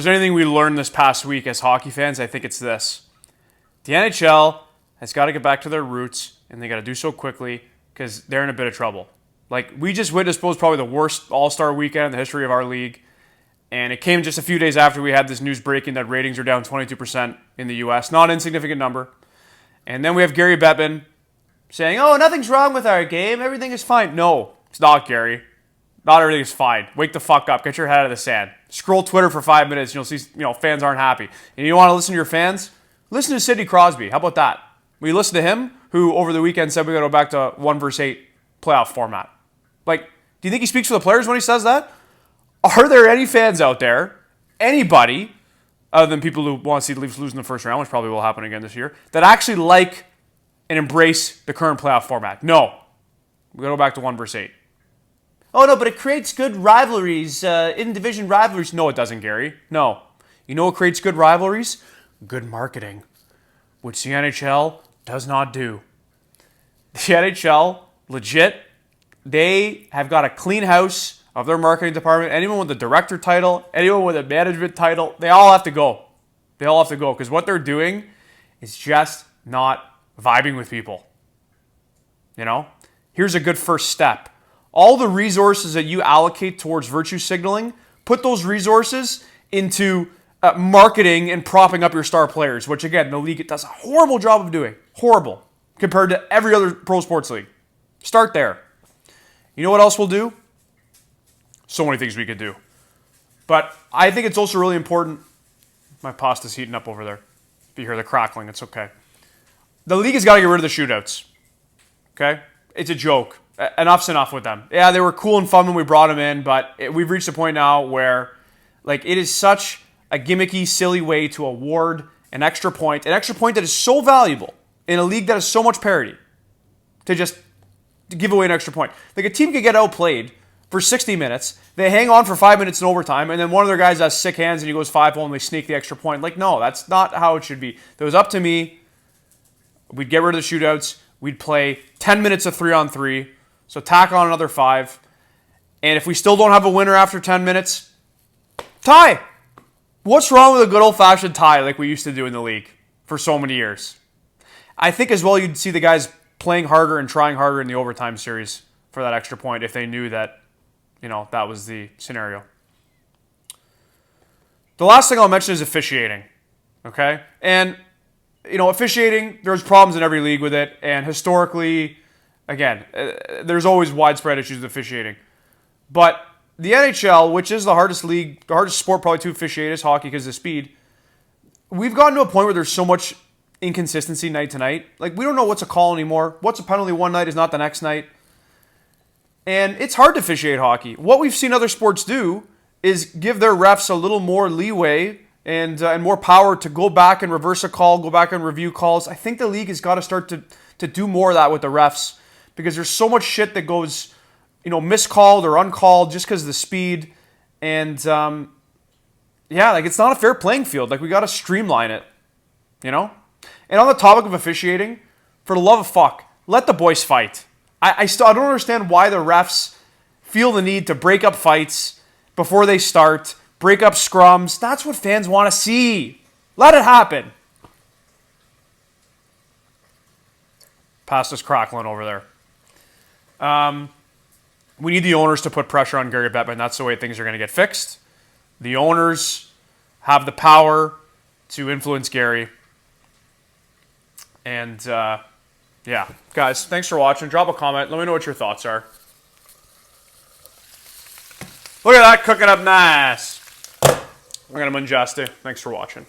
If there's anything we learned this past week as hockey fans, I think it's this. The NHL has got to get back to their roots, and they got to do so quickly because they're in a bit of trouble. Like, we just witnessed probably the worst All-Star weekend in the history of our league, and it came just a few days after we had this news breaking that ratings are down 22% in the U.S. Not an insignificant number. And then we have Gary Bettman saying, oh, nothing's wrong with our game. Everything is fine. No, it's not, Gary. Not everything is fine. Wake the fuck up. Get your head out of the sand. Scroll Twitter for 5 minutes and you'll see, fans aren't happy. And you want to listen to your fans? Listen to Sidney Crosby. How about that? We listen to him, who over the weekend said we got to go back to 1 versus 8 playoff format. Like, do you think he speaks for the players when he says that? Are there any fans out there, anybody, other than people who want to see the Leafs lose in the first round, which probably will happen again this year, that actually like and embrace the current playoff format? No. We got to go back to 1 versus 8. Oh, no, but it creates good rivalries, in-division rivalries. No, it doesn't, Gary. No. You know what creates good rivalries? Good marketing, which the NHL does not do. The NHL, legit, they have got a clean house of their marketing department. Anyone with a director title, anyone with a management title, they all have to go. They all have to go because what they're doing is just not vibing with people. Here's a good first step. All the resources that you allocate towards virtue signaling, put those resources into marketing and propping up your star players, which, again, the league does a horrible job of doing. Horrible. Compared to every other pro sports league. Start there. You know what else we'll do? So many things we could do. But I think it's also really important. My pasta's heating up over there. If you hear the crackling, it's okay. The league has got to get rid of the shootouts. Okay? It's a joke. Enough's enough with them. Yeah, they were cool and fun when we brought them in, but we've reached a point now where it is such a gimmicky, silly way to award an extra point that is so valuable in a league that has so much parity, to give away an extra point. Like, a team could get outplayed for 60 minutes, they hang on for 5 minutes in overtime, and then one of their guys has sick hands and he goes 5-0 and they sneak the extra point. Like, no, that's not how it should be. If it was up to me, we'd get rid of the shootouts. We'd play 10 minutes of 3-on-3. So tack on another 5. And if we still don't have a winner after 10 minutes, tie. What's wrong with a good old-fashioned tie like we used to do in the league for so many years? I think as well you'd see the guys playing harder and trying harder in the overtime series for that extra point if they knew that, that was the scenario. The last thing I'll mention is officiating. Okay? And, officiating, there's problems in every league with it. And historically, again, there's always widespread issues with officiating. But the NHL, which is the hardest league, the hardest sport probably to officiate is hockey because of speed, we've gotten to a point where there's so much inconsistency night to night. Like, we don't know what's a call anymore. What's a penalty one night is not the next night. And it's hard to officiate hockey. What we've seen other sports do is give their refs a little more leeway and more power to go back and reverse a call, go back and review calls. I think the league has got to start to do more of that with the refs, because there's so much shit that goes, miscalled or uncalled just because of the speed. And, it's not a fair playing field. Like, we got to streamline it, And on the topic of officiating, for the love of fuck, let the boys fight. I don't understand why the refs feel the need to break up fights before they start, break up scrums. That's what fans want to see. Let it happen. Pasta's crackling over there. We need the owners to put pressure on Gary Bettman. That's the way things are going to get fixed. The owners have the power to influence Gary. And, guys, thanks for watching. Drop a comment. Let me know what your thoughts are. Look at that, cooking up nice. I'm going to Manjasti. Thanks for watching.